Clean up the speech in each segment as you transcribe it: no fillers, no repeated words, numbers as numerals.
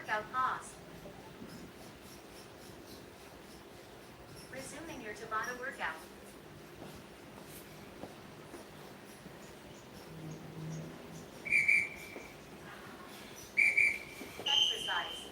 Workout pause. Resuming your Tabata workout. Exercise.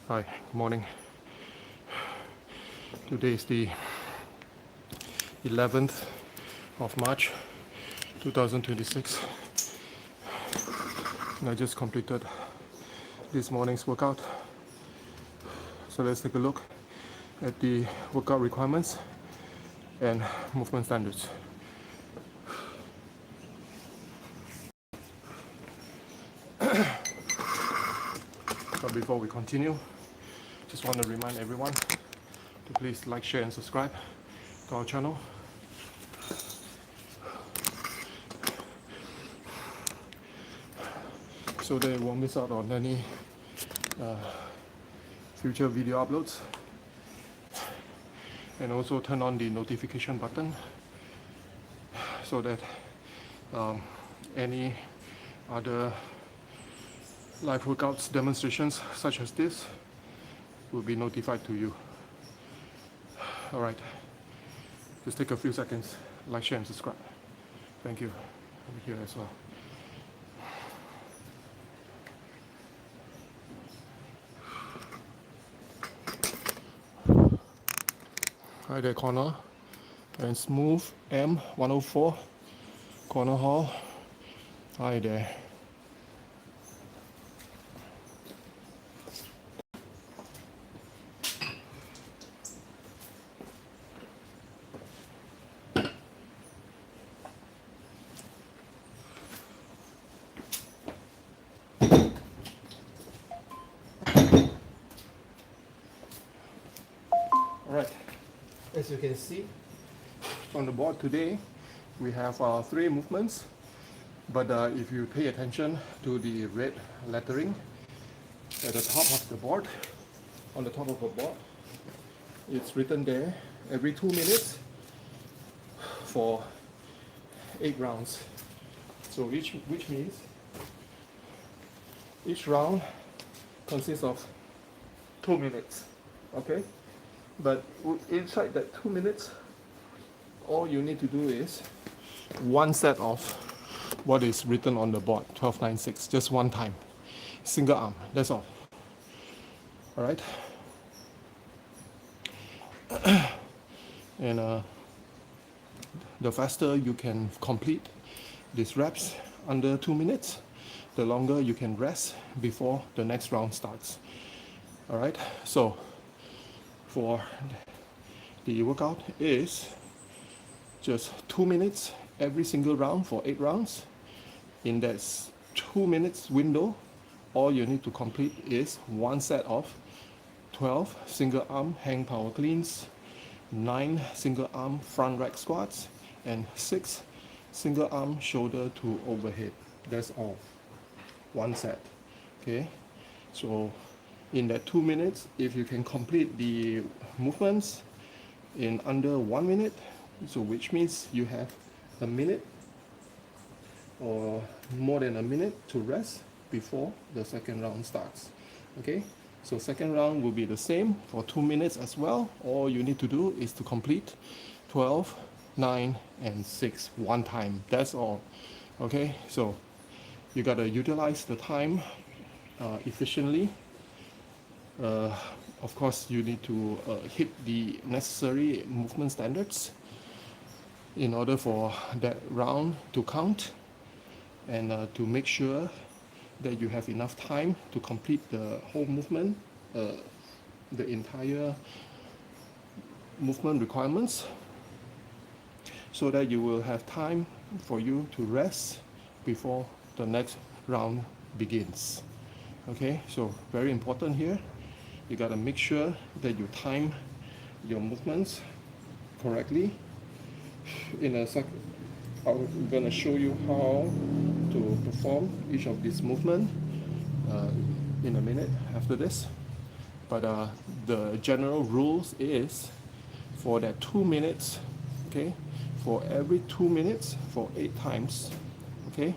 Hi, good morning. Today is the 11th of March 2026, and I just completed this morning's workout. So let's take a look at the workout requirements and movement standards. But before we continue, just want to remind everyone to please like, share and subscribe to our channel. So that you won't miss out on any future video uploads. And also turn on the notification button so that any other live workouts demonstrations such as this will be notified to you. Alright, just take a few seconds, like, share and subscribe. Thank you. Over here as well. Hi there, corner and smooth M104 corner hall. Hi there. Alright, as you can see on the board today, we have 3 movements, but if you pay attention to the red lettering at the top of the board, on the top of the board, it's written there every 2 minutes for 8 rounds. So which means each round consists of 2 minutes. Okay? But inside that 2 minutes, all you need to do is one set of what is written on the board, 1296, just one time. Single arm, that's all. Alright? And the faster you can complete these reps under 2 minutes, the longer you can rest before the next round starts. Alright? So for the workout is just 2 minutes every single round for 8 rounds. In that 2 minutes window, all you need to complete is one set of 12 single arm hang power cleans, 9 single arm front rack squats, and 6 single arm shoulder to overhead. That's all. One set. Okay? So in that 2 minutes, if you can complete the movements in under 1 minute, so which means you have a minute or more than a minute to rest before the second round starts. Okay, so second round will be the same for 2 minutes as well. All you need to do is to complete 12, 9 and 6 one time. That's all. Okay, so you gotta utilize the time efficiently. Of course, you need to hit the necessary movement standards in order for that round to count, and to make sure that you have enough time to complete the whole movement, the entire movement requirements, so that you will have time for you to rest before the next round begins. Okay, so very important here. You gotta make sure that you time your movements correctly. In a sec, I'm gonna show you how to perform each of these movements in a minute after this. But the general rules is for that 2 minutes, okay, for every 2 minutes for 8 times, okay,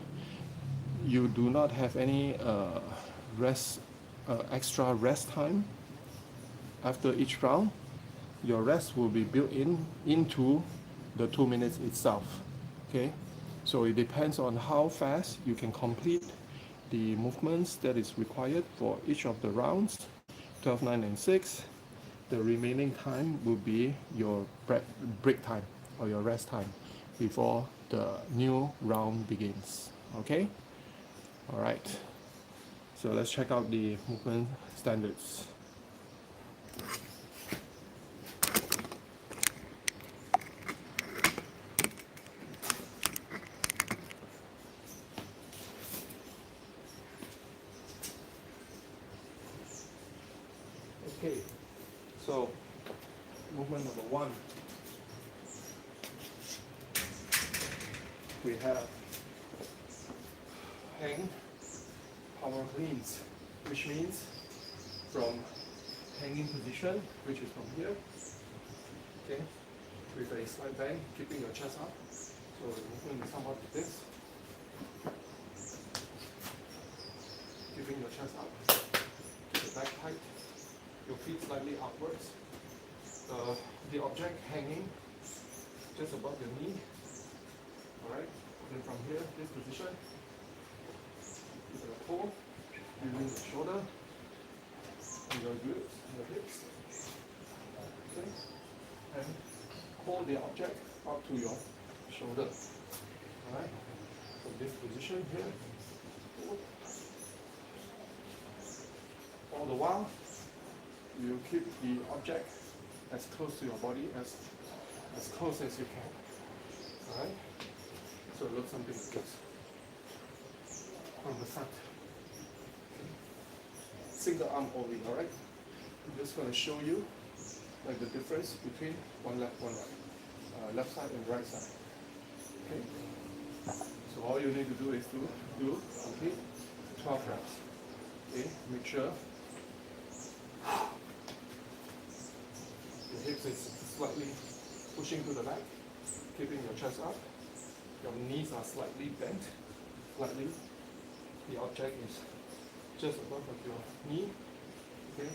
you do not have any extra rest time after each round. Your rest will be built into the 2 minutes itself. Okay, so it depends on how fast you can complete the movements that is required for each of the rounds. 12, 9, and 6. The remaining time will be your break time or your rest time before the new round begins. Okay? Alright. So let's check out the movement standards. Okay, so movement number 1, we have hang power cleans, which means from hanging position, which is from here, okay, with a slight bend, keeping your chest up. So the movement is somewhat like this, keeping your chest up, keep the back tight, your feet slightly upwards, the object hanging just above your knee. Alright, then from here, this position, you're going to pull, using the shoulder, and your glutes, your hips, okay, and hold the object up to your shoulder. Alright, so this position here, pull. All the while, you keep the object as close to your body as close as you can. Alright? So it looks something like this. From the front. Single arm only, alright? I'm just going to show you like the difference between one left, one right. Left side and right side. Okay? So all you need to do is to do complete 12 reps. Okay? Make sure your hips is slightly pushing to the back, keeping your chest up. Your knees are slightly bent, slightly. The object is just above of your knee. Okay,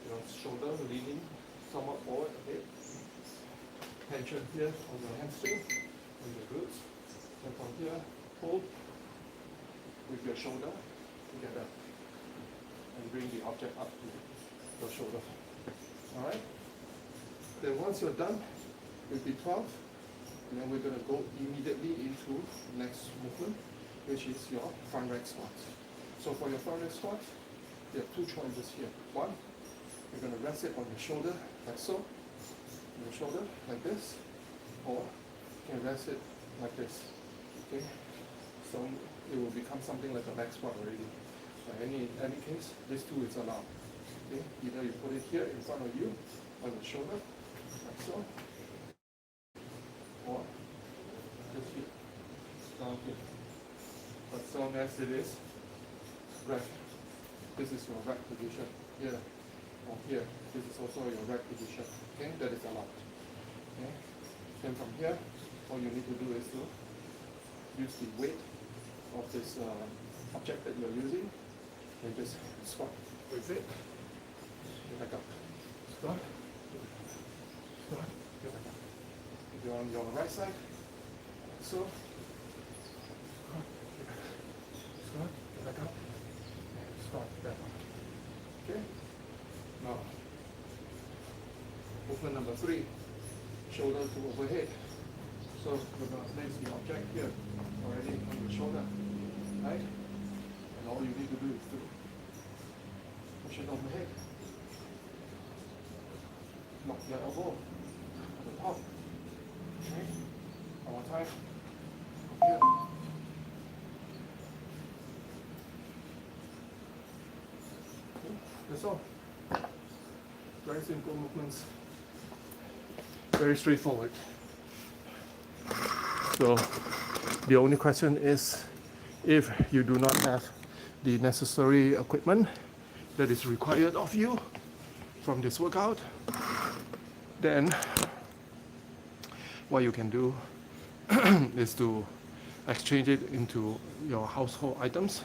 your shoulder leaning somewhat forward a bit. Tension here on your hamstring, on your glutes. And from here, hold with your shoulder together, and bring the object up to your shoulder. All right. Then once you're done with the 12, and then we're going to go immediately into next movement, which is your front rack squat. So for your front rack squat, you have two choices here. One, you're going to rest it on your shoulder, like so, your shoulder, like this, or you can rest it like this. Okay, so it will become something like a back squat already. But in any case, this too is allowed. Okay, either you put it here in front of you, on your shoulder, like so, or just here, down here. But as long as it is rack, this is your rack position here, or here, this is also your rack position. Okay, that is allowed. Okay, then from here, all you need to do is to use the weight of this object that you're using, and just squat with it. Get back up. Squat. Squat. Get back up. If you're on your right side, like so. Squat. Get back up. Squat. Get back up. And squat. Back up. Okay. Now, movement number 3. Shoulder to overhead. So we're going to place the object here already on your shoulder, right? And all you need to do is to push it overhead. Lock your elbow at the top. Okay? One more time. Here. Okay. That's all. Very simple movements. Very straightforward. So the only question is, if you do not have the necessary equipment that is required of you from this workout, then what you can do is to exchange it into your household items,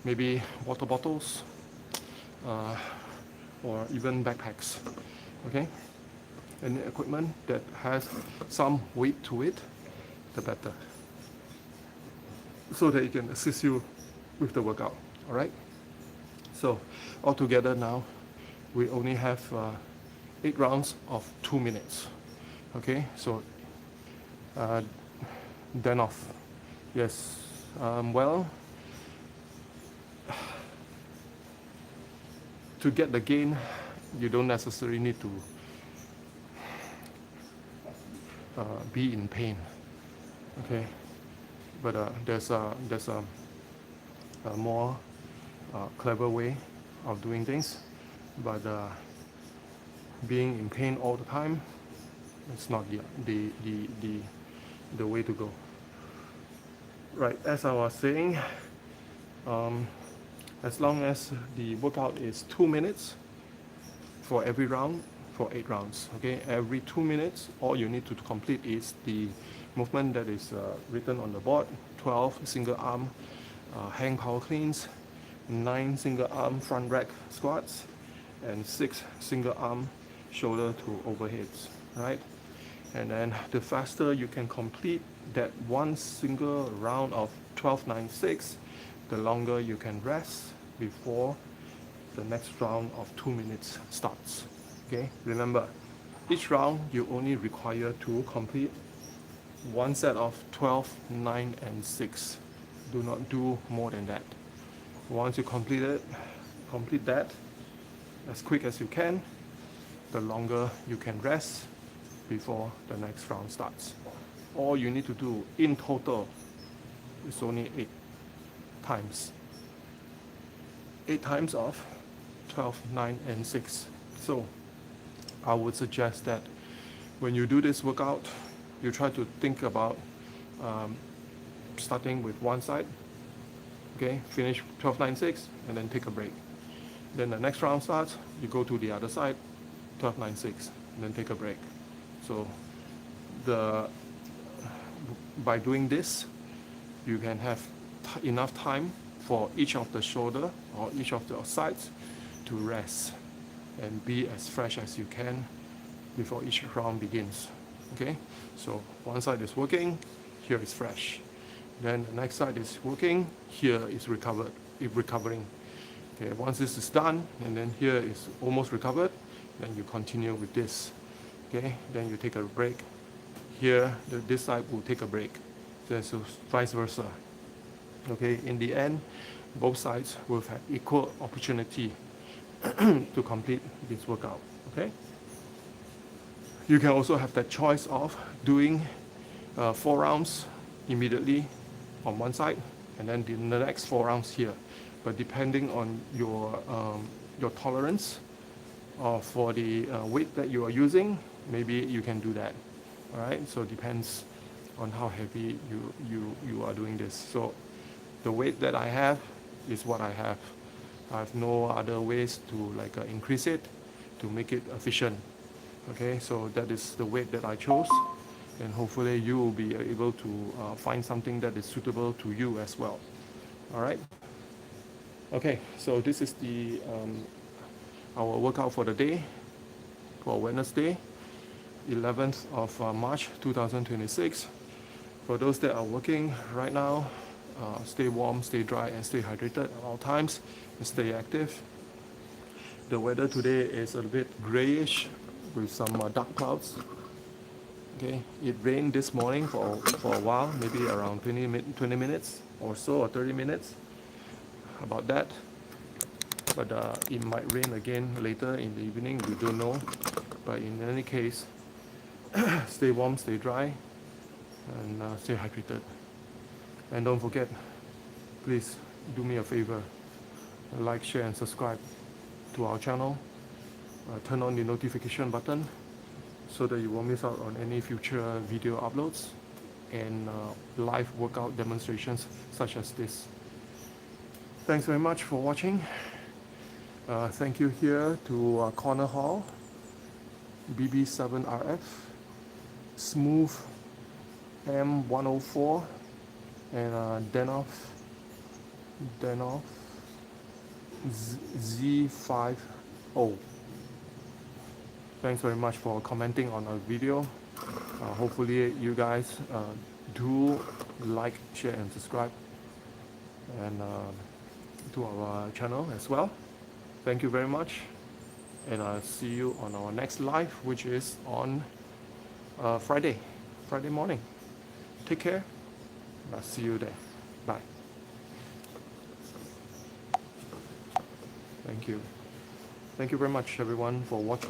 maybe water bottles, or even backpacks. Okay? Any equipment that has some weight to it, the better, so that it can assist you with the workout. All right. So altogether now, we only have 8 rounds of 2 minutes. Okay, so then off. Yes, well, to get the gain, you don't necessarily need to be in pain. Okay, but there's a more clever way of doing things, but being in pain all the time, it's not the way to go. Right, as I was saying, as long as the workout is 2 minutes for every round, for 8 rounds. Okay, every 2 minutes, all you need to complete is the movement that is written on the board: 12 single arm hang power cleans, 9 single arm front rack squats, and 6 single arm shoulder to overheads. Right, and then the faster you can complete that one single round of 12-9-6, the longer you can rest before the next round of 2 minutes starts. Okay, remember, each round you only require to complete one set of 12, 9, and 6. Do not do more than that. Once you complete that as quick as you can, the longer you can rest before the next round starts. All you need to do in total is only 8 times. 8 times of 12, 9, and 6. So I would suggest that when you do this workout, you try to think about starting with one side. Okay, finish 12, 9, 6, and then take a break. Then the next round starts, you go to the other side, 12, 9, 6, and then take a break. So by doing this, you can have enough time for each of the shoulder or each of the sides to rest and be as fresh as you can before each round begins. Okay, so one side is working, here is fresh. Then the next side is working, here is recovering. Okay, once this is done, and then here is almost recovered, then you continue with this. Okay, then you take a break. Here, this side will take a break. Then so vice versa. Okay, in the end, both sides will have equal opportunity to complete this workout. Okay. You can also have that choice of doing 4 rounds immediately on one side, and then the next 4 rounds here. But depending on your tolerance for the weight that you are using, maybe you can do that. All right. So it depends on how heavy you are doing this. So the weight that I have is what I have. I have no other ways to increase it to make it efficient. Okay, so that is the weight that I chose, and hopefully you will be able to find something that is suitable to you as well. All right. Okay, so this is the our workout for the day, for Wednesday, 11th of March 2026. For those that are working right now, stay warm, stay dry, and stay hydrated at all times, and stay active. The weather today is a bit grayish with some dark clouds. Okay, it rained this morning for a while, maybe around 20 minutes or so, or 30 minutes, about that. But it might rain again later in the evening, we don't know. But in any case, stay warm, stay dry, and stay hydrated. And don't forget, please do me a favor, like, share, and subscribe to our channel. Turn on the notification button so that you won't miss out on any future video uploads and live workout demonstrations such as this. Thanks very much for watching. Thank you here to Corner Hall, BB7RF, Smooth M104, and Denoff Z50. Thanks very much for commenting on our video. Hopefully you guys do like, share, and subscribe, and to our channel as well. Thank you very much. And I'll see you on our next live, which is on Friday morning. Take care. I'll see you there. Bye. Thank you. Thank you very much, everyone, for watching.